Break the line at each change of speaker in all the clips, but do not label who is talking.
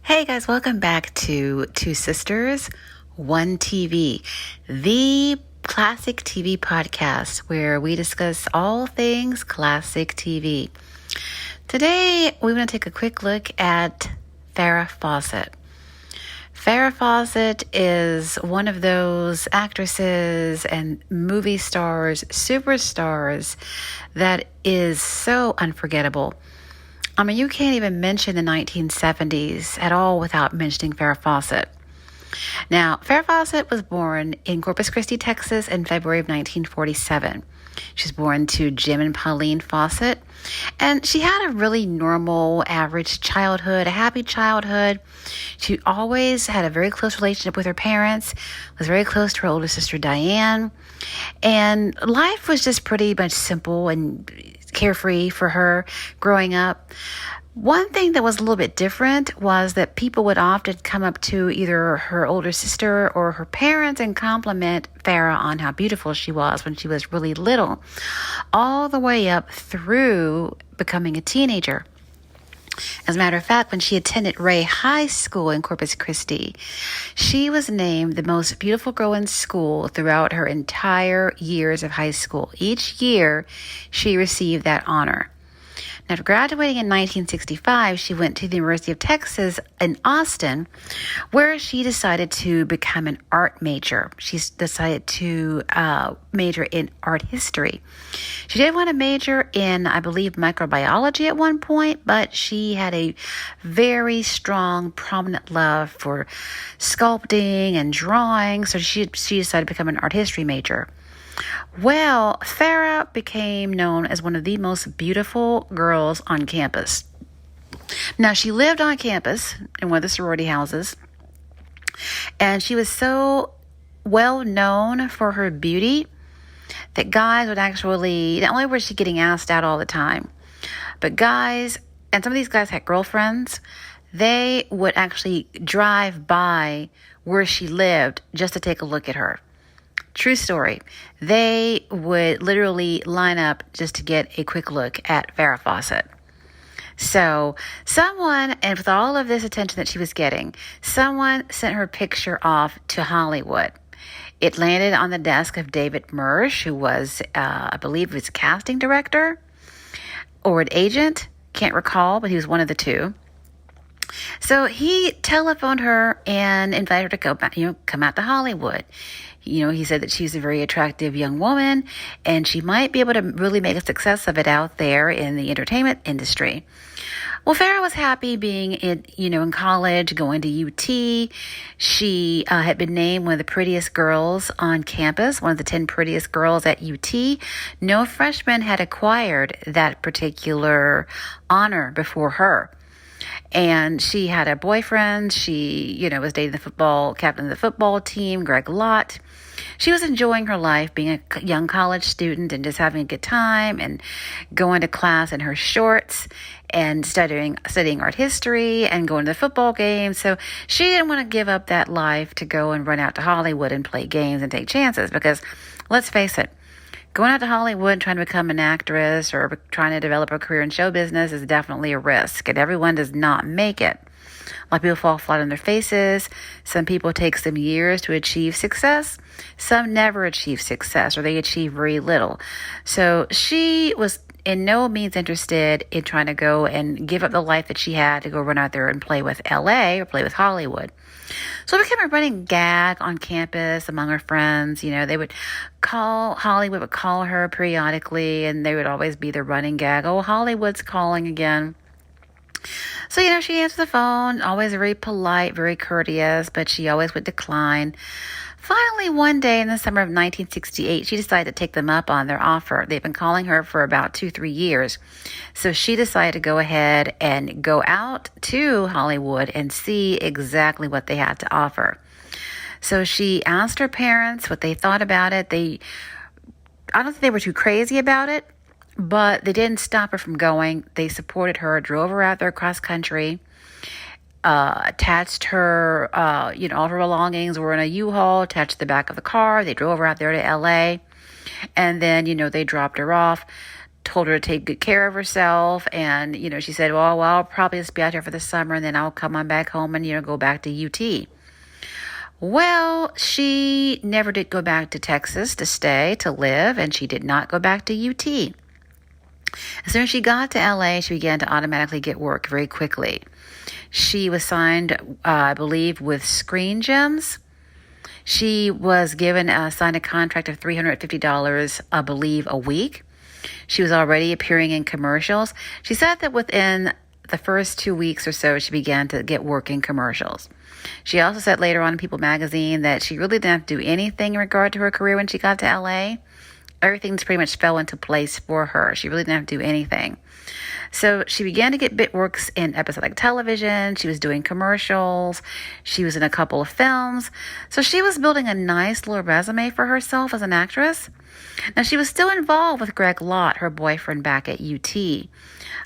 Hey guys, welcome back to Two Sisters, One TV, the classic TV podcast where we discuss all things classic TV. Today, we want to take a quick look at Farrah Fawcett. Farrah Fawcett is one of those actresses and movie stars, superstars that is so unforgettable. I mean, you can't even mention the 1970s at all without mentioning Farrah Fawcett. Now, Farrah Fawcett was born in Corpus Christie, Texas in February of 1947. She was born to Jim and Pauline Fawcett, and she had a really normal, average childhood, a happy childhood. She always had a very close relationship with her parents, was very close to her older sister Diane, and life was just pretty much simple and carefree for her growing up. One thing that was a little bit different was that people would often come up to either her older sister or her parents and compliment Farrah on how beautiful she was when she was really little, all the way up through becoming a teenager. As a matter of fact, when she attended Ray High School in Corpus Christie, she was named the most beautiful girl in school throughout her entire years of high school. Each year, she received that honor. Now, after graduating in 1965, she went to the University of Texas in Austin, where she decided to become an art major. She decided to major in art history. She did want to major in, I believe, microbiology at one point, but she had a very strong, prominent love for sculpting and drawing, so she decided to become an art history major. Well, Farrah became known as one of the most beautiful girls on campus. Now, she lived on campus in one of the sorority houses, and she was so well known for her beauty that guys would actually, not only was she getting asked out all the time, but guys, and some of these guys had girlfriends, they would actually drive by where she lived just to take a look at her. True story. They would literally line up just to get a quick look at Farrah Fawcett. So someone, and with all of this attention that she was getting, someone sent her picture off to Hollywood. It landed on the desk of David Mersch, who was, I believe, his casting director or an agent. Can't recall, but he was one of the two. So he telephoned her and invited her to go back, come out to Hollywood. He said that she's a very attractive young woman and she might be able to really make a success of it out there in the entertainment industry. Well, Farrah was happy being in college, going to UT. She had been named one of the prettiest girls on campus, one of the 10 prettiest girls at UT. No freshman had acquired that particular honor before her. And she had a boyfriend. She, was dating the captain of the football team, Greg Lott. She was enjoying her life, being a young college student and just having a good time and going to class in her shorts and studying art history and going to the football games. So she didn't want to give up that life to go and run out to Hollywood and play games and take chances because, let's face it, going out to Hollywood, trying to become an actress or trying to develop a career in show business is definitely a risk, and everyone does not make it. A lot of people fall flat on their faces. Some people take some years to achieve success. Some never achieve success, or they achieve very little. So she was in no means interested in trying to go and give up the life that she had to go run out there and play with LA or play with Hollywood. So it became a running gag on campus among her friends. Hollywood would call her periodically, and they would always be the running gag. Oh, Hollywood's calling again. So, she answered the phone, always very polite, very courteous, but she always would decline. Finally, one day in the summer of 1968, she decided to take them up on their offer. They've been calling her for about 2-3 years. So she decided to go ahead and go out to Hollywood and see exactly what they had to offer. So she asked her parents what they thought about it. I don't think they were too crazy about it, but they didn't stop her from going. They supported her, drove her out there cross country. Attached her, all of her belongings were in a U-Haul, attached to the back of the car. They drove her out there to LA. And then, they dropped her off, told her to take good care of herself. And, she said, well, I'll probably just be out here for the summer and then I'll come on back home and, go back to UT. Well, she never did go back to Texas to stay, to live, and she did not go back to UT. As soon as she got to LA, she began to automatically get work very quickly. She was signed, I believe, with Screen Gems. She was signed a contract of $350, I believe, a week. She was already appearing in commercials. She said that within the first 2 weeks or so, she began to get work in commercials. She also said later on in People magazine that she really didn't have to do anything in regard to her career when she got to LA. Everything just pretty much fell into place for her. She really didn't have to do anything. So she began to get bit works in episodic television. She was doing commercials. She was in a couple of films. So she was building a nice little resume for herself as an actress. Now, she was still involved with Greg Lott, her boyfriend back at UT.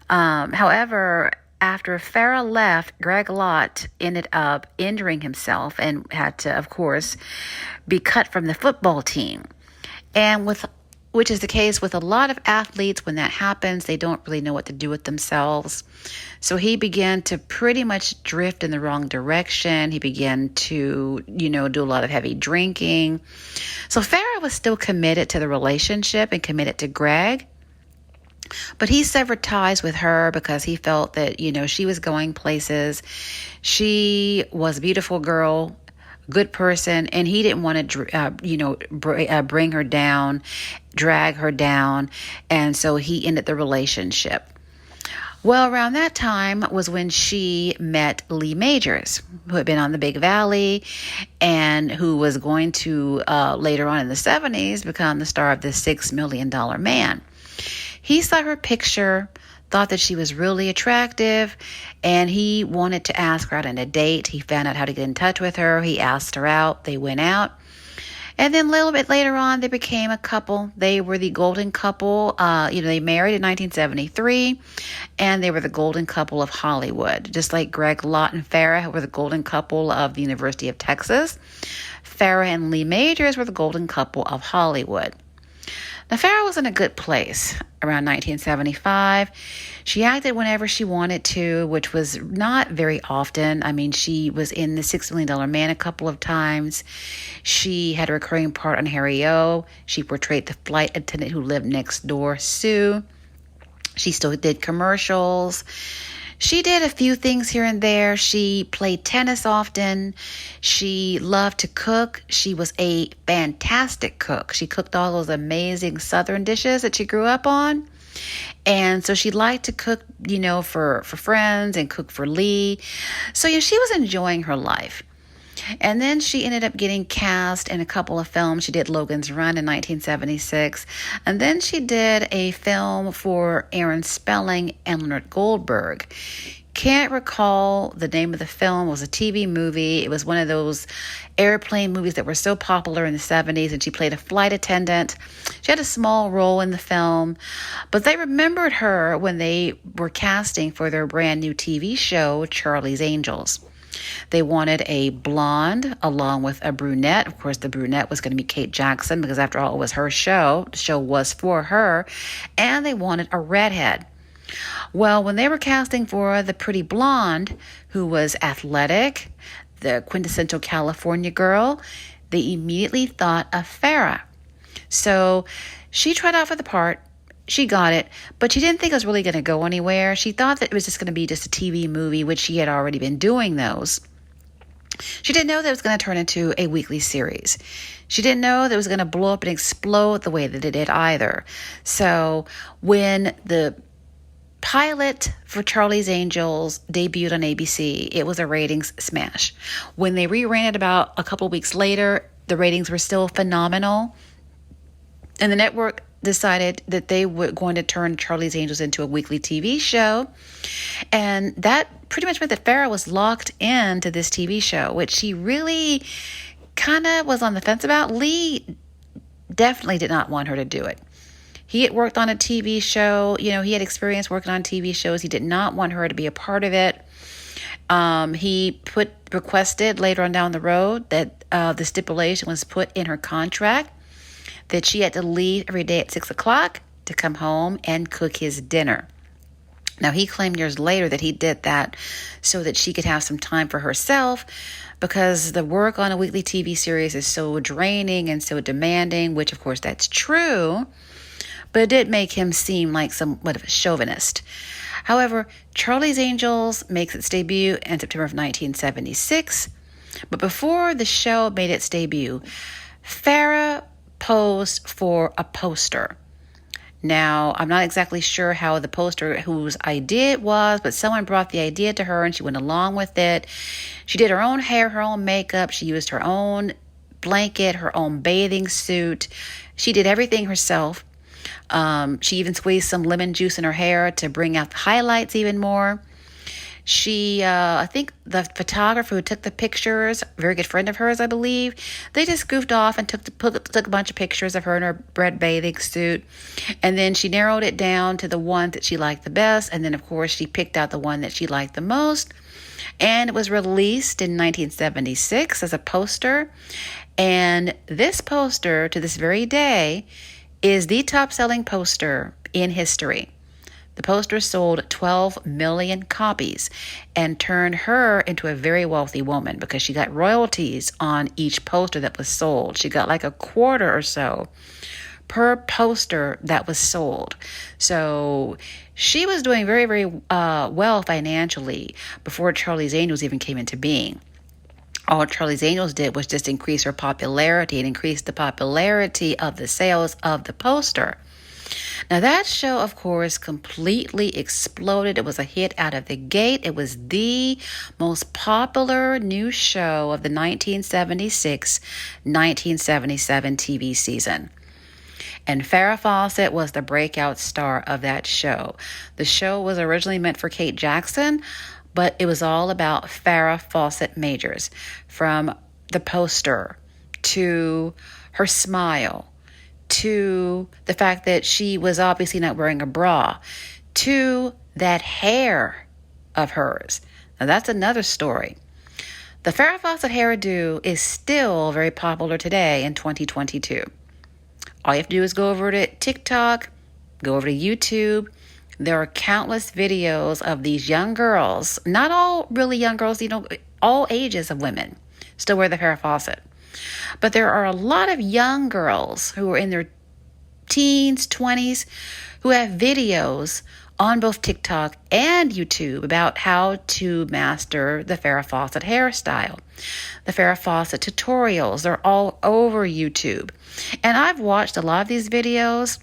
However, after Farrah left, Greg Lott ended up injuring himself and had to, of course, be cut from the football team. And which is the case with a lot of athletes. When that happens, they don't really know what to do with themselves. So he began to pretty much drift in the wrong direction. He began to, do a lot of heavy drinking. So Farrah was still committed to the relationship and committed to Greg. But he severed ties with her because he felt that, she was going places. She was a beautiful girl, good person, and he didn't want to, bring her down, drag her down. And so he ended the relationship. Well, around that time was when she met Lee Majors, who had been on The Big Valley and who was going to, later on in the 70s, become the star of The $6 Million Man. He saw her picture, thought that she was really attractive, and he wanted to ask her out on a date. He found out how to get in touch with her. He asked her out. They went out. And then a little bit later on, they became a couple. They were the golden couple. They married in 1973, and they were the golden couple of Hollywood. Just like Greg Lott and Farrah were the golden couple of the University of Texas, Farrah and Lee Majors were the golden couple of Hollywood. Now, Farrah was in a good place around 1975. She acted whenever she wanted to, which was not very often. I mean, she was in The $6 Million Man a couple of times. She had a recurring part on Harry O. She portrayed the flight attendant who lived next door, Sue. She still did commercials. She did a few things here and there. She played tennis often. She loved to cook. She was a fantastic cook. She cooked all those amazing Southern dishes that she grew up on. And so she liked to cook, for friends and cook for Lee. So, she was enjoying her life. And then she ended up getting cast in a couple of films. She did Logan's Run in 1976. And then she did a film for Aaron Spelling and Leonard Goldberg. Can't recall the name of the film. It was a TV movie. It was one of those airplane movies that were so popular in the 70s, and she played a flight attendant. She had a small role in the film, but they remembered her when they were casting for their brand new TV show, Charlie's Angels. They wanted a blonde along with a brunette. Of course, the brunette was going to be Kate Jackson because after all, it was her show. The show was for her. And they wanted a redhead. Well, when they were casting for the pretty blonde who was athletic, the quintessential California girl, they immediately thought of Farrah. So she tried out for the part. She got it, but she didn't think it was really going to go anywhere. She thought that it was just going to be just a TV movie, which she had already been doing those. She didn't know that it was going to turn into a weekly series. She didn't know that it was going to blow up and explode the way that it did either. So when the pilot for Charlie's Angels debuted on ABC, it was a ratings smash. When they reran it about a couple of weeks later, the ratings were still phenomenal. And the network decided that they were going to turn Charlie's Angels into a weekly TV show. And that pretty much meant that Farrah was locked into this TV show, which she really kind of was on the fence about. Lee definitely did not want her to do it. He had worked on a TV show. He had experience working on TV shows. He did not want her to be a part of it. He requested later on down the road that the stipulation was put in her contract that she had to leave every day at 6 o'clock to to come home and cook his dinner. Now, he claimed years later that he did that so that she could have some time for herself, because the work on a weekly TV series is so draining and so demanding, which of course that's true, but it did make him seem like somewhat of a chauvinist. However, Charlie's Angels makes its debut in September of 1976, but before the show made its debut, Farrah posed for a poster. Now, I'm not exactly sure how the poster, whose idea it was, but someone brought the idea to her and she went along with it. She did her own hair, her own makeup. She used her own blanket, her own bathing suit. She did everything herself. She even squeezed some lemon juice in her hair to bring out the highlights even more. I think the photographer who took the pictures, a very good friend of hers, I believe, they just goofed off and took a bunch of pictures of her in her red bathing suit. And then she narrowed it down to the one that she liked the best. And then, of course, she picked out the one that she liked the most. And it was released in 1976 as a poster. And this poster, to this very day, is the top-selling poster in history. The poster sold 12 million copies and turned her into a very wealthy woman because she got royalties on each poster that was sold. She got like a quarter or so per poster that was sold. So she was doing very, very well financially before Charlie's Angels even came into being. All Charlie's Angels did was just increase her popularity and increase the popularity of the sales of the poster. Now, that show, of course, completely exploded. It was a hit out of the gate. It was the most popular new show of the 1976-1977 TV season. And Farrah Fawcett was the breakout star of that show. The show was originally meant for Kate Jackson, but it was all about Farrah Fawcett Majors, from the poster to her smile, to the fact that she was obviously not wearing a bra, to that hair of hers. Now, that's another story. The Farrah Fawcett hairdo is still very popular today in 2022. All you have to do is go over to TikTok, go over to YouTube. There are countless videos of these young girls, not all really young girls, all ages of women still wear the Farrah Fawcett. But there are a lot of young girls who are in their teens, 20s, who have videos on both TikTok and YouTube about how to master the Farrah Fawcett hairstyle. The Farrah Fawcett tutorials, they're all over YouTube. And I've watched a lot of these videos,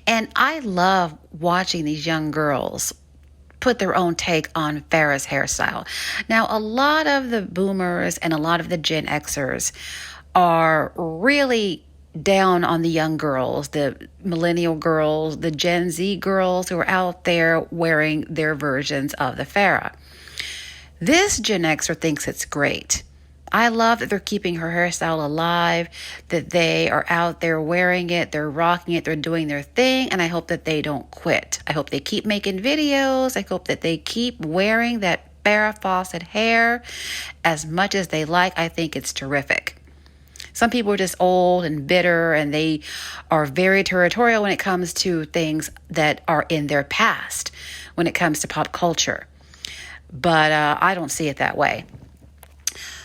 and I love watching these young girls put their own take on Farrah's hairstyle. Now, a lot of the boomers and a lot of the Gen Xers are really down on the young girls, the millennial girls, the Gen Z girls who are out there wearing their versions of the Farrah. This Gen Xer thinks it's great. I love that they're keeping her hairstyle alive, that they are out there wearing it, they're rocking it, they're doing their thing, and I hope that they don't quit. I hope they keep making videos. I hope that they keep wearing that Farrah Fawcett hair as much as they like. I think it's terrific. Some people are just old and bitter, and they are very territorial when it comes to things that are in their past, when it comes to pop culture. But I don't see it that way.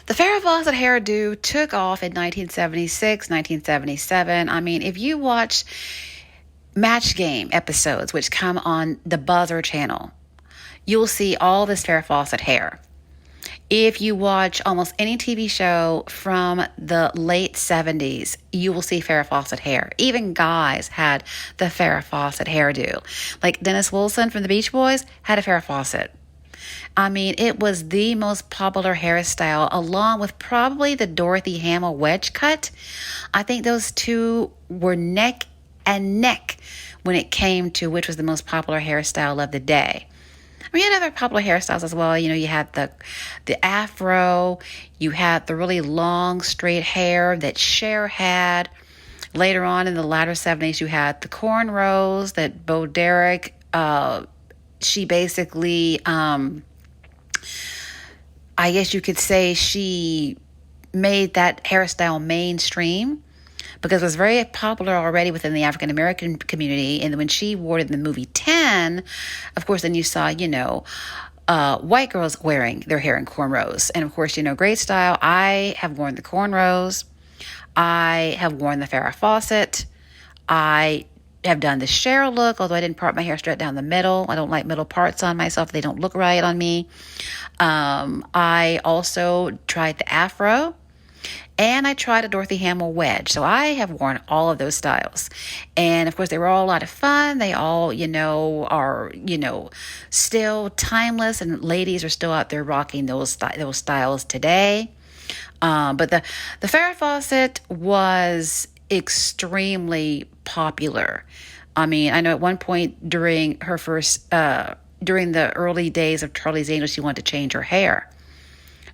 The Farrah Fawcett hairdo took off in 1976, 1977. I mean, if you watch Match Game episodes, which come on the Buzzer channel, you'll see all this Farrah Fawcett hair. If you watch almost any TV show from the late 70s, you will see Farrah Fawcett hair. Even guys had the Farrah Fawcett hairdo. Like Dennis Wilson from the Beach Boys had a Farrah Fawcett. I mean, it was the most popular hairstyle, along with probably the Dorothy Hamill wedge cut. I think those two were neck and neck when it came to which was the most popular hairstyle of the day. We had other popular hairstyles as well. You had the afro, you had the really long straight hair that Cher had. Later on in the latter 70s, you had the cornrows that Bo Derek, she basically, I guess you could say she made that hairstyle mainstream. because it was very popular already within the African American community. And when she wore it in the movie 10, of course, then you saw, white girls wearing their hair in cornrows. And of course, great style. I have worn the cornrows. I have worn the Farrah Fawcett. I have done the Cher look, although I didn't part my hair straight down the middle. I don't like middle parts on myself. They don't look right on me. I also tried the afro. And I tried a Dorothy Hamill wedge. So I have worn all of those styles. And of course, they were all a lot of fun. They all, are, still timeless. And ladies are still out there rocking those styles today. But the Farrah Fawcett was extremely popular. I mean, I know at one point during her during the early days of Charlie's Angels, she wanted to change her hair.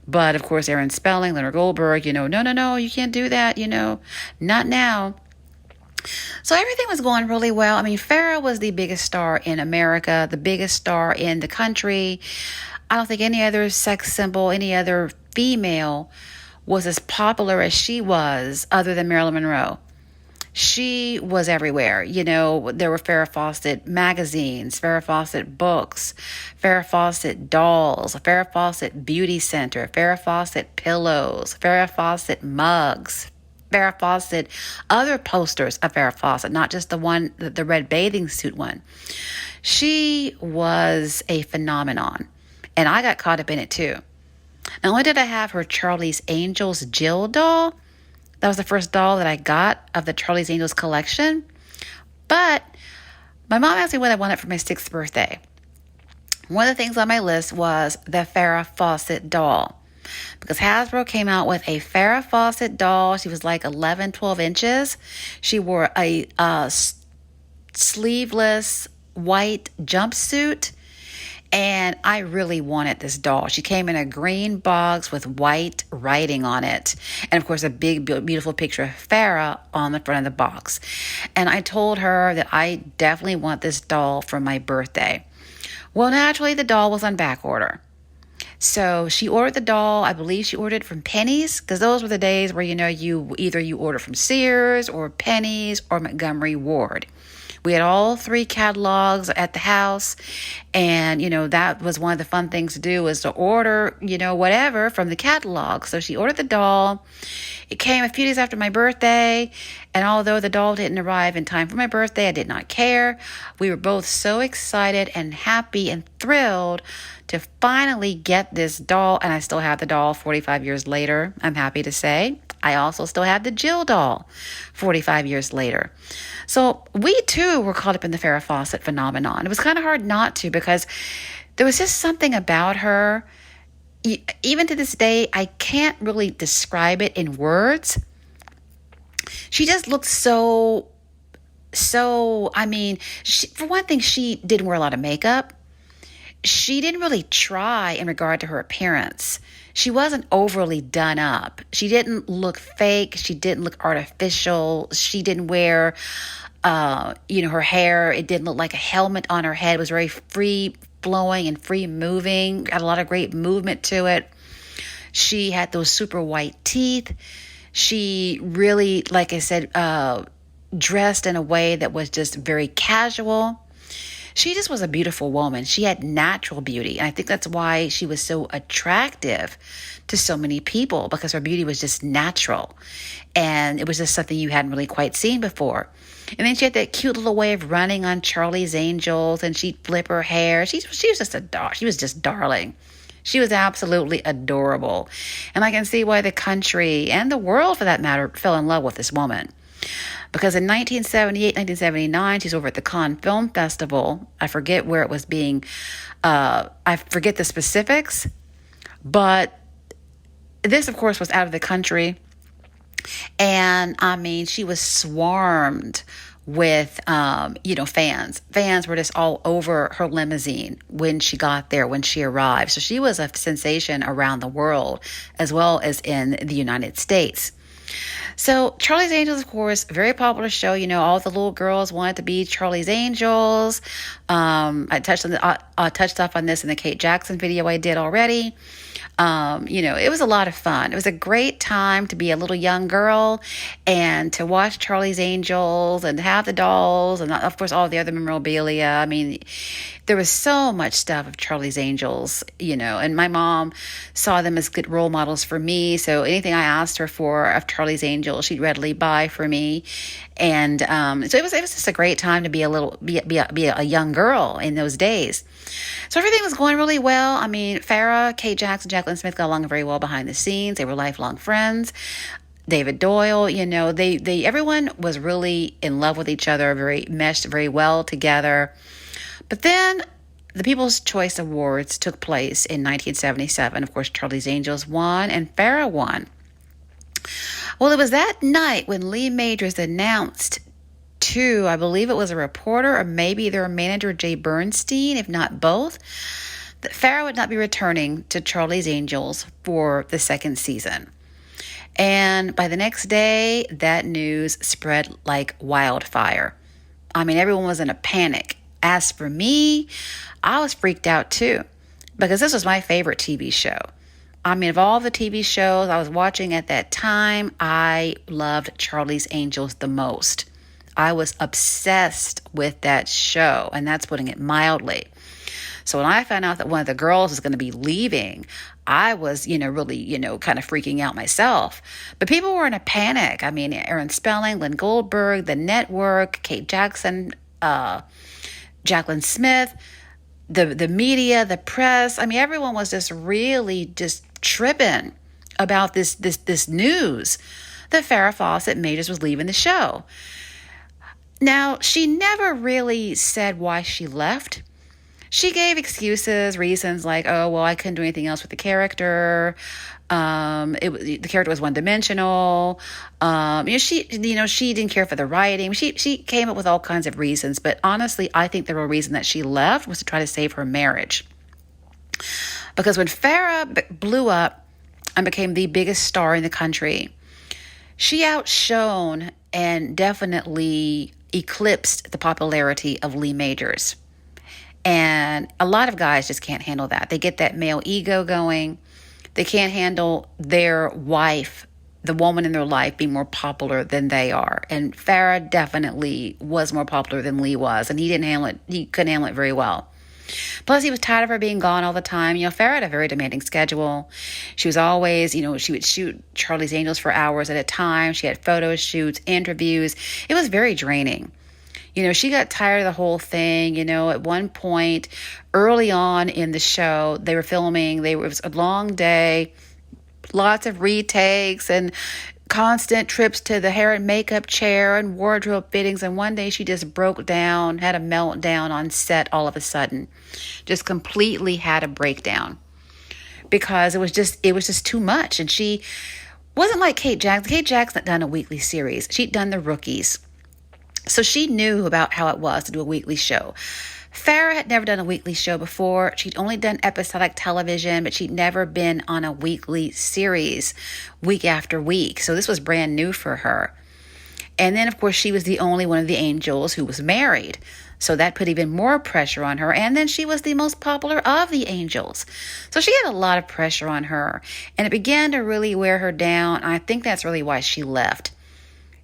But of course, Aaron Spelling, Leonard Goldberg, no, you can't do that, not now. So everything was going really well. I mean, Farrah was the biggest star in America, the biggest star in the country. I don't think any other sex symbol, any other female was as popular as she was other than Marilyn Monroe. She was everywhere. There were Farrah Fawcett magazines, Farrah Fawcett books, Farrah Fawcett dolls, Farrah Fawcett beauty center, Farrah Fawcett pillows, Farrah Fawcett mugs, Farrah Fawcett, other posters of Farrah Fawcett, not just the red bathing suit one. She was a phenomenon, and I got caught up in it too. Not only did I have her Charlie's Angels Jill doll, that was the first doll that I got of the Charlie's Angels collection. But my mom asked me what I wanted for my 6th birthday. One of the things on my list was the Farrah Fawcett doll. Because Hasbro came out with a Farrah Fawcett doll. She was like 11, 12 inches. She wore a sleeveless white jumpsuit. And I really wanted this doll. She came in a green box with white writing on it. And of course, a big, beautiful picture of Farrah on the front of the box. And I told her that I definitely want this doll for my birthday. Well, naturally, the doll was on back order. So she ordered the doll. I believe she ordered it from Penny's, because those were the days where, you order from Sears or Penny's or Montgomery Ward. We had all 3 catalogs at the house, and, that was one of the fun things to do, was to order, whatever from the catalog. So she ordered the doll. It came a few days after my birthday, and although the doll didn't arrive in time for my birthday, I did not care. We were both so excited and happy and thrilled to finally get this doll, and I still have the doll 45 years later, I'm happy to say. I also still have the Jill doll 45 years later. So we too were caught up in the Farrah Fawcett phenomenon. It was kind of hard not to, because there was just something about her. Even to this day, I can't really describe it in words. She just looked for one thing, she didn't wear a lot of makeup. She didn't really try in regard to her appearance. She wasn't overly done up. She didn't look fake. She didn't look artificial. She didn't wear, her hair. It didn't look like a helmet on her head. It was very free flowing and free moving. Had a lot of great movement to it. She had those super white teeth. She really, like I said, dressed in a way that was just very casual. She just was a beautiful woman. She had natural beauty. And I think that's why she was so attractive to so many people, because her beauty was just natural. And it was just something you hadn't really quite seen before. And then she had that cute little way of running on Charlie's Angels, and she'd flip her hair. She was just she was just darling. She was absolutely adorable. And I can see why the country and the world, for that matter, fell in love with this woman. Because in 1978, 1979, she's over at the Cannes Film Festival. I forget where it was being, I forget the specifics. But this, of course, was out of the country. And, she was swarmed with, fans. Fans were just all over her limousine when she got there, when she arrived. So she was a sensation around the world, as well as in the United States. So Charlie's Angels, of course, very popular show. All the little girls wanted to be Charlie's Angels. I touched off on this in the Kate Jackson video I did already. It was a lot of fun. It was a great time to be a little young girl and to watch Charlie's Angels and have the dolls and, of course, all the other memorabilia. I mean, there was so much stuff of Charlie's Angels, and my mom saw them as good role models for me. So anything I asked her for of Charlie's Angels, she'd readily buy for me. And so it was just a great time to be a young girl in those days. So everything was going really well. I mean, Farrah, Kate Jackson, Jacqueline Smith got along very well behind the scenes. They were lifelong friends. David Doyle, everyone was really in love with each other, meshed very well together. But then the People's Choice Awards took place in 1977. Of course, Charlie's Angels won and Farrah won. Well, it was that night when Lee Majors announced to, I believe it was a reporter or maybe their manager, Jay Bernstein, if not both, that Farrah would not be returning to Charlie's Angels for the second season. And by the next day, that news spread like wildfire. I mean, everyone was in a panic. As for me, I was freaked out too, because this was my favorite TV show. I mean, of all the TV shows I was watching at that time, I loved Charlie's Angels the most. I was obsessed with that show, and that's putting it mildly. So when I found out that one of the girls was going to be leaving, I was, really, kind of freaking out myself. But people were in a panic. I mean, Aaron Spelling, Lynn Goldberg, the network, Kate Jackson, Jacqueline Smith, the media, the press. I mean, everyone was just really just tripping about this news that Farrah Fawcett Majors was leaving the show. Now, she never really said why she left. She gave excuses, reasons like, oh, well, I couldn't do anything else with the character. The character was one-dimensional. She didn't care for the writing. She came up with all kinds of reasons. But honestly, I think the real reason that she left was to try to save her marriage. Because when Farrah blew up and became the biggest star in the country, she outshone and definitely eclipsed the popularity of Lee Majors. And a lot of guys just can't handle that. They get that male ego going. They can't handle their wife, the woman in their life, being more popular than they are. And Farrah definitely was more popular than Lee was, and he couldn't handle it very well. Plus, he was tired of her being gone all the time. Farrah had a very demanding schedule. She was always, she would shoot Charlie's Angels for hours at a time. She had photo shoots, interviews. It was very draining. She got tired of the whole thing. At one point early on in the show, they were filming. It was a long day, lots of retakes and constant trips to the hair and makeup chair and wardrobe fittings. And one day she just broke down, had a meltdown on set all of a sudden, just completely had a breakdown because it was just too much. And she wasn't like Kate Jackson. Kate Jackson had done a weekly series. She'd done The Rookies. So she knew about how it was to do a weekly show. Farrah had never done a weekly show before. She'd only done episodic television, but she'd never been on a weekly series week after week. So this was brand new for her. And then, of course, she was the only one of the Angels who was married. So that put even more pressure on her. And then she was the most popular of the Angels. So she had a lot of pressure on her. And it began to really wear her down. I think that's really why she left.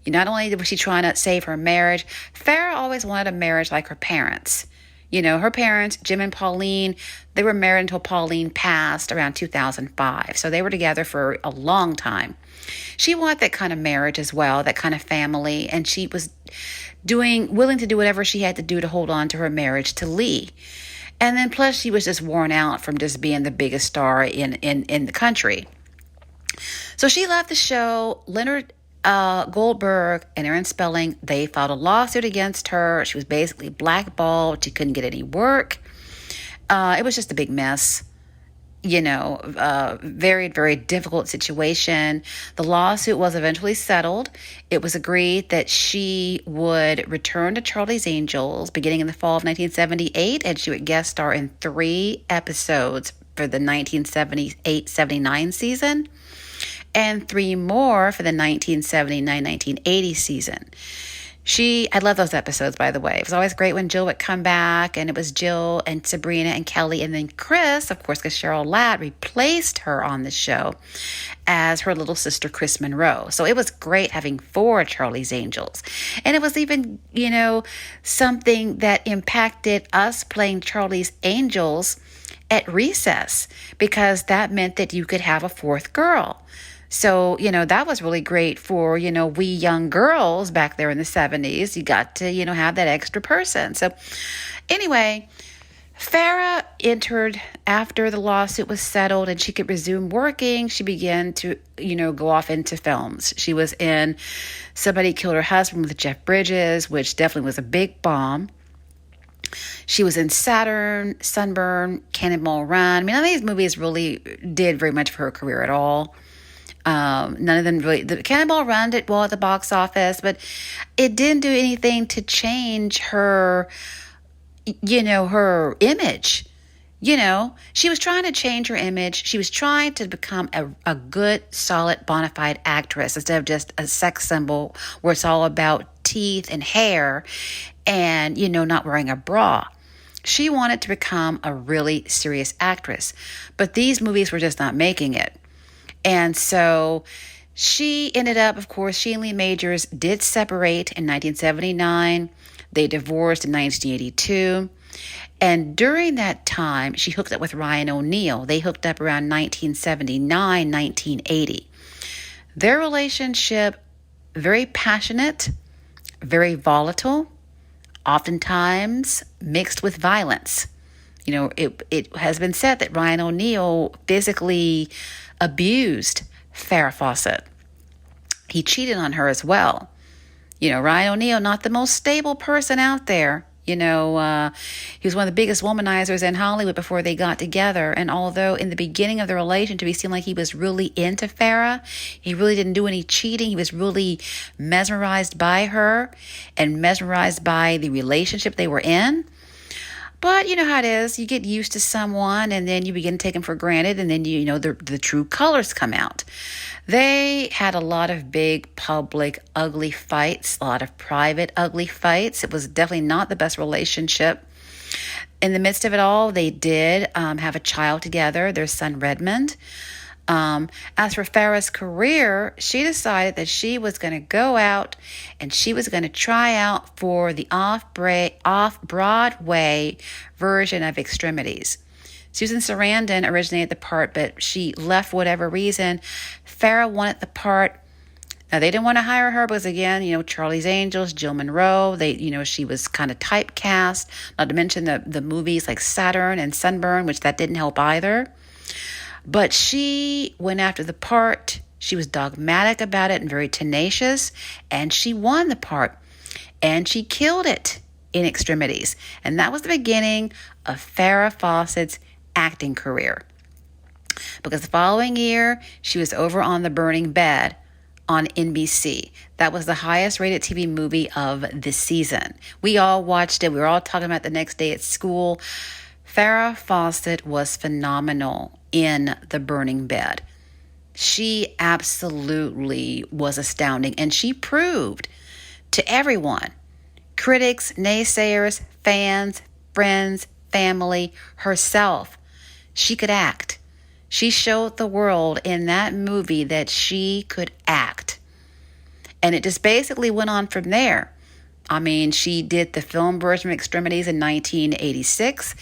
Not only was she trying to save her marriage, Farrah always wanted a marriage like her parents. Her parents, Jim and Pauline, they were married until Pauline passed around 2005. So they were together for a long time. She wanted that kind of marriage as well, that kind of family. And she was willing to do whatever she had to do to hold on to her marriage to Lee. And then plus she was just worn out from just being the biggest star in the country. So she left the show. Leonard Goldberg and Aaron Spelling, they filed a lawsuit against her. She was basically blackballed. She couldn't get any work. It was just a big mess. Very, very difficult situation. The lawsuit was eventually settled. It was agreed that she would return to Charlie's Angels beginning in the fall of 1978, and she would guest star in 3 episodes for the 1978-79 season, and 3 more for the 1979-1980 season. I love those episodes, by the way. It was always great when Jill would come back, and it was Jill and Sabrina and Kelly, and then Chris, of course, because Cheryl Ladd replaced her on the show as her little sister, Chris Munroe. So it was great having 4 Charlie's Angels. And it was even, something that impacted us playing Charlie's Angels at recess, because that meant that you could have a 4th girl. So, that was really great for, we young girls back there in the 70s. You got to, have that extra person. So anyway, Farrah entered after the lawsuit was settled and she could resume working. She began to, go off into films. She was in Somebody Killed Her Husband with Jeff Bridges, which definitely was a big bomb. She was in Saturn, Sunburn, Cannonball Run. I mean, none of these movies really did very much for her career at all. None of them really. The Cannonball Run did well at the box office, but it didn't do anything to change her, her image. She was trying to change her image. She was trying to become a good, solid, bona fide actress instead of just a sex symbol where it's all about teeth and hair and, not wearing a bra. She wanted to become a really serious actress, but these movies were just not making it. And so she ended up, of course, she and Lee Majors did separate in 1979. They divorced in 1982. And during that time, she hooked up with Ryan O'Neal. They hooked up around 1979, 1980. Their relationship, very passionate, very volatile, oftentimes mixed with violence. It has been said that Ryan O'Neal physically abused Farrah Fawcett. He cheated on her as well. Ryan O'Neal, not the most stable person out there. He was one of the biggest womanizers in Hollywood before they got together. And although in the beginning of the relationship, he seemed like he was really into Farrah, he really didn't do any cheating. He was really mesmerized by her and mesmerized by the relationship they were in. But you know how it is. You get used to someone and then you begin to take them for granted, and then the true colors come out. They had a lot of big public ugly fights, a lot of private ugly fights. It was definitely not the best relationship. In the midst of it all, they did have a child together, their son Redmond. As for Farrah's career, she decided that she was going to go out and she was going to try out for the off-Broadway version of Extremities. Susan Sarandon originated the part, but she left for whatever reason. Farrah wanted the part. Now, they didn't want to hire her because, again, Charlie's Angels, Jill Munroe, she was kind of typecast, not to mention the movies like Saturn and Sunburn, which that didn't help either. But she went after the part. She was dogmatic about it and very tenacious, and she won the part, and she killed it in Extremities. And that was the beginning of Farrah Fawcett's acting career. Because the following year, she was over on The Burning Bed on NBC. That was the highest rated TV movie of the season. We all watched it. We were all talking about it the next day at school. Farrah Fawcett was phenomenal in The Burning Bed. She absolutely was astounding, and she proved to everyone, critics, naysayers, fans, friends, family, herself, she could act. She showed the world in that movie that she could act. And it just basically went on from there. I mean, she did the film version of Extremities in 1986.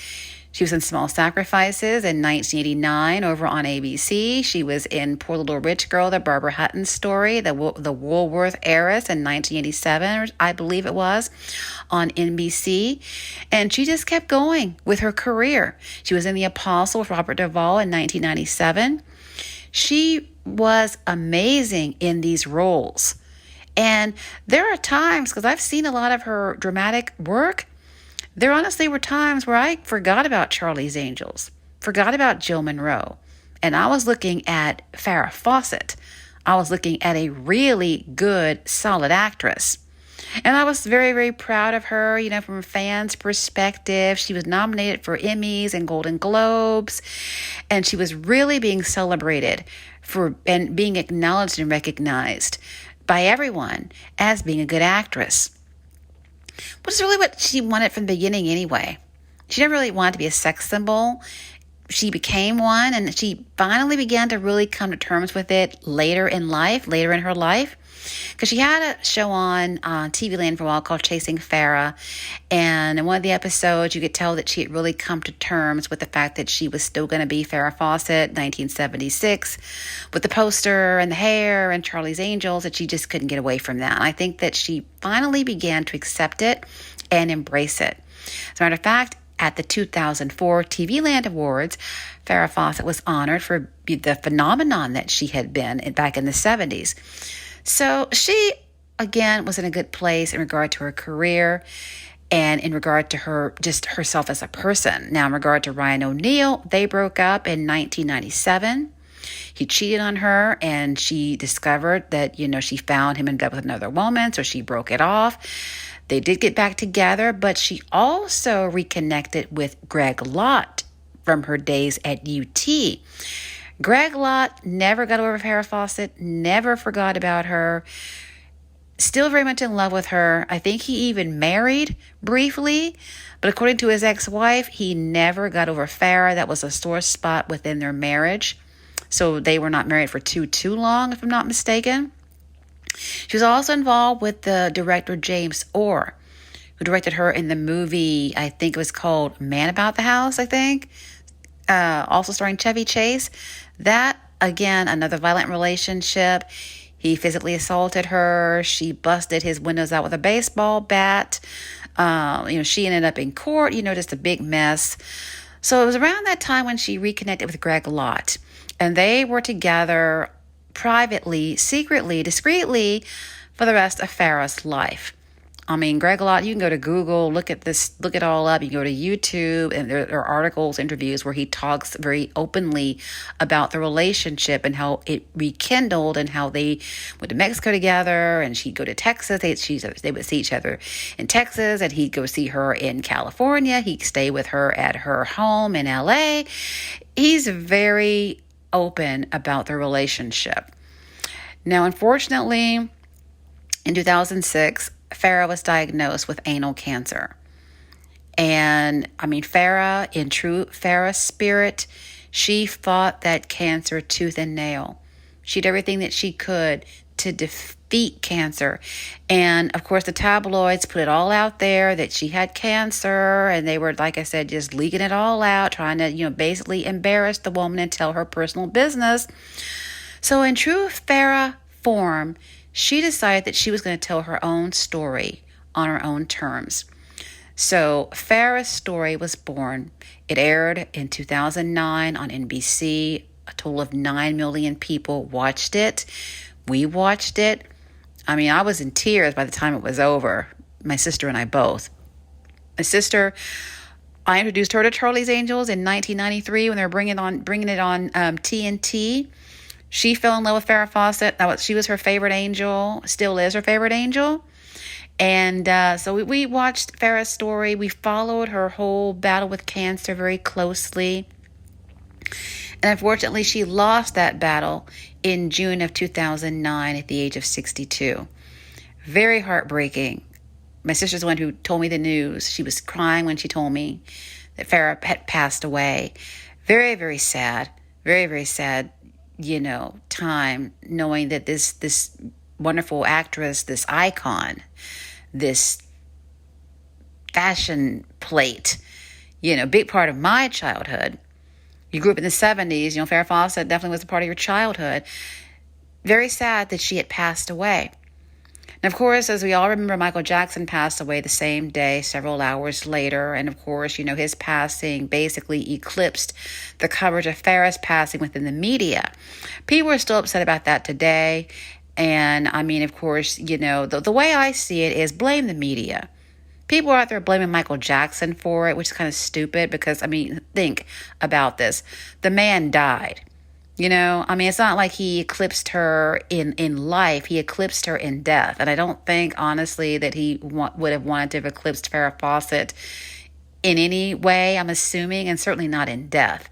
She was in Small Sacrifices in 1989 over on ABC. She was in Poor Little Rich Girl, the Barbara Hutton story, the Woolworth Heiress in 1987, I believe it was, on NBC. And she just kept going with her career. She was in The Apostle with Robert Duvall in 1997. She was amazing in these roles. And there are times, because I've seen a lot of her dramatic work, there honestly were times where I forgot about Charlie's Angels, forgot about Jill Munroe, and I was looking at Farrah Fawcett. I was looking at a really good, solid actress. And I was very, very proud of her, from a fan's perspective. She was nominated for Emmys and Golden Globes, and she was really being celebrated and being acknowledged and recognized by everyone as being a good actress. which is really what she wanted from the beginning anyway. She never really wanted to be a sex symbol. She became one, and she finally began to really come to terms with it later in her life. Because she had a show on TV Land for a while called Chasing Farrah. And in one of the episodes, you could tell that she had really come to terms with the fact that she was still going to be Farrah Fawcett, 1976, with the poster and the hair and Charlie's Angels, that she just couldn't get away from that. And I think that she finally began to accept it and embrace it. As a matter of fact, at the 2004 TV Land Awards, Farrah Fawcett was honored for the phenomenon that she had been back in the 70s. So she, again, was in a good place in regard to her career and in regard to her, just herself as a person. Now, in regard to Ryan O'Neal, they broke up in 1997. He cheated on her, and she discovered that, she found him in bed with another woman, so she broke it off. They did get back together, but she also reconnected with Greg Lott from her days at UT. Greg Lott never got over Farrah Fawcett, never forgot about her, still very much in love with her. I think he even married briefly, but according to his ex-wife, he never got over Farrah. That was a sore spot within their marriage. So they were not married for too long, if I'm not mistaken. She was also involved with the director James Orr, who directed her in the movie, I think it was called Man About the House, I think. Also starring Chevy Chase. That, again, another violent relationship. He physically assaulted her. She busted his windows out with a baseball bat. She ended up in court, just a big mess. So it was around that time when she reconnected with Greg Lott. And they were together privately, secretly, discreetly for the rest of Farrah's life. I mean, Greg Lott, you can go to Google, look it all up. You can go to YouTube, and there are articles, interviews where he talks very openly about the relationship and how it rekindled and how they went to Mexico together, and she'd go to Texas. They would see each other in Texas, and he'd go see her in California. He'd stay with her at her home in LA. He's very open about the relationship. Now, unfortunately, in 2006, Farrah was diagnosed with anal cancer. And Farrah, in true Farrah spirit, she fought that cancer tooth and nail. She did everything that she could to defeat cancer. And of course, the tabloids put it all out there that she had cancer, and they were, like I said, just leaking it all out, trying to, basically embarrass the woman and tell her personal business. So in true Farrah form, she decided that she was going to tell her own story on her own terms. So Farrah's story was born. It aired in 2009 on NBC. A total of 9 million people watched it. We watched it. I was in tears by the time it was over. My sister and I both. My sister, I introduced her to Charlie's Angels in 1993 when they were bringing it on TNT. She fell in love with Farrah Fawcett. She was her favorite angel, still is her favorite angel. And so we watched Farrah's story. We followed her whole battle with cancer very closely. And unfortunately, she lost that battle in June of 2009 at the age of 62. Very heartbreaking. My sister's the one who told me the news. She was crying when she told me that Farrah had passed away. Very, very sad. Very, very sad. Time knowing that this wonderful actress, this icon, this fashion plate, big part of my childhood. You grew up in the 70s, Farrah Fawcett definitely was a part of your childhood. Very sad that she had passed away. And of course, as we all remember, Michael Jackson passed away the same day, several hours later. And of course, his passing basically eclipsed the coverage of Farrah's passing within the media. People are still upset about that today. And of course, the way I see it is blame the media. People are out there blaming Michael Jackson for it, which is kind of stupid because, think about this. The man died. It's not like he eclipsed her in life. He eclipsed her in death. And I don't think, honestly, that he would have wanted to have eclipsed Farrah Fawcett in any way, I'm assuming, and certainly not in death.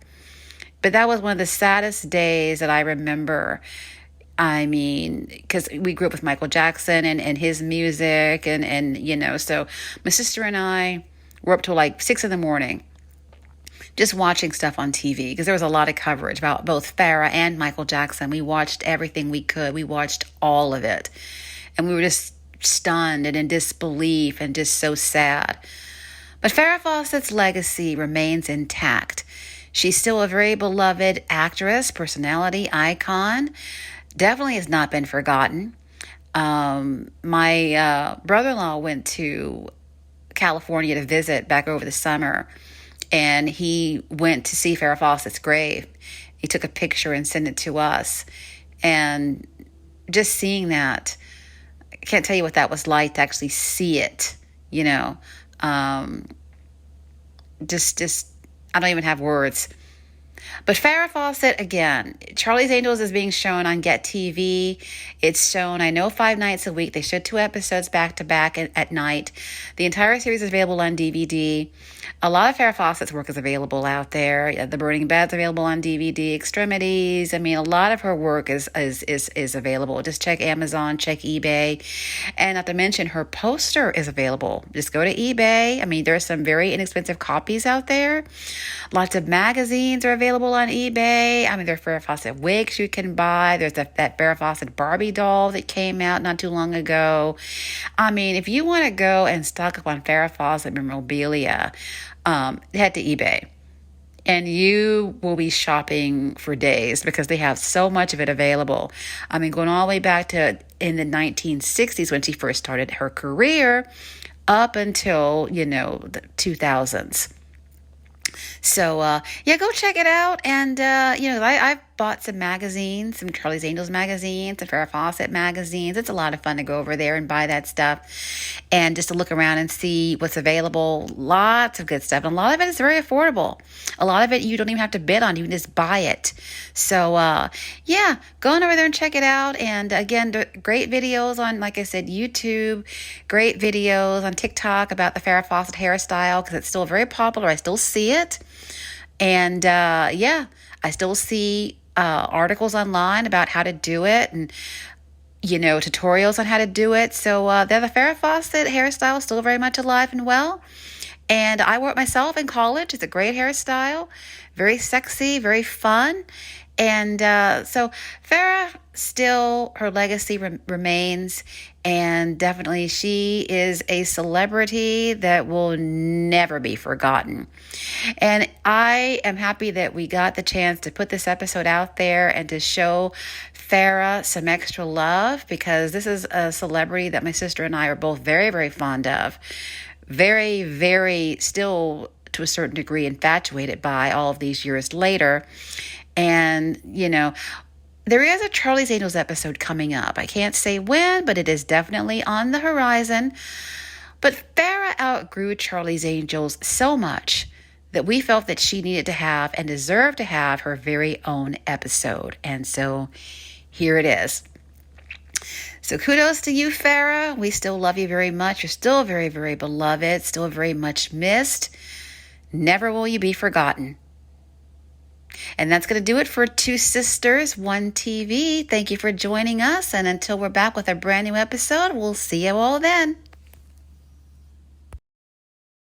But that was one of the saddest days that I remember. I mean, because we grew up with Michael Jackson and his music, and so my sister and I were up till like 6 in the morning just watching stuff on TV because there was a lot of coverage about both Farrah and Michael Jackson. We watched everything we could. We watched all of it. And we were just stunned and in disbelief and just so sad. But Farrah Fawcett's legacy remains intact. She's still a very beloved actress, personality, icon. Definitely has not been forgotten. My brother-in-law went to California to visit back over the summer, and he went to see Farrah Fawcett's grave. He took a picture and sent it to us. And just seeing that, I can't tell you what that was like to actually see it, just I don't even have words. But Farrah Fawcett, again, Charlie's Angels is being shown on Get TV. It's shown, I know, 5 nights a week. They show 2 episodes back to back at night. The entire series is available on DVD. A lot of Farrah Fawcett's work is available out there. The Burning Bed's available on DVD. Extremities. I mean, a lot of her work is available. Just check Amazon, check eBay. And not to mention, her poster is available. Just go to eBay. I mean, there are some very inexpensive copies out there. Lots of magazines are available on eBay. I mean, there are Farrah Fawcett wigs you can buy. There's that Farrah Fawcett Barbie doll that came out not too long ago. I mean, if you want to go and stock up on Farrah Fawcett memorabilia, head to eBay. And you will be shopping for days because they have so much of it available. I mean, going all the way back to in the 1960s when she first started her career up until, the 2000s. So, go check it out. And, I've bought some magazines, some Charlie's Angels magazines, some Farrah Fawcett magazines. It's a lot of fun to go over there and buy that stuff and just to look around and see what's available. Lots of good stuff. And a lot of it is very affordable. A lot of it you don't even have to bid on. You can just buy it. So, go on over there and check it out. And again, great videos on, like I said, YouTube, great videos on TikTok about the Farrah Fawcett hairstyle because it's still very popular. I still see it. And, I still see articles online about how to do it and, tutorials on how to do it. So the Farrah Fawcett hairstyle is still very much alive and well. And I wore it myself in college. It's a great hairstyle, very sexy, very fun. And so Farrah still, her legacy remains, and definitely she is a celebrity that will never be forgotten. And I am happy that we got the chance to put this episode out there and to show Farrah some extra love, because this is a celebrity that my sister and I are both very, very fond of. Very, very, still to a certain degree infatuated by all of these years later. And, there is a Charlie's Angels episode coming up. I can't say when, but it is definitely on the horizon. But Farrah outgrew Charlie's Angels so much that we felt that she needed to have and deserved to have her very own episode. And so here it is. So kudos to you, Farrah. We still love you very much. You're still very, very beloved, still very much missed. Never will you be forgotten. And that's going to do it for Two Sisters, One TV. Thank you for joining us. And until we're back with a brand new episode, we'll see you all then.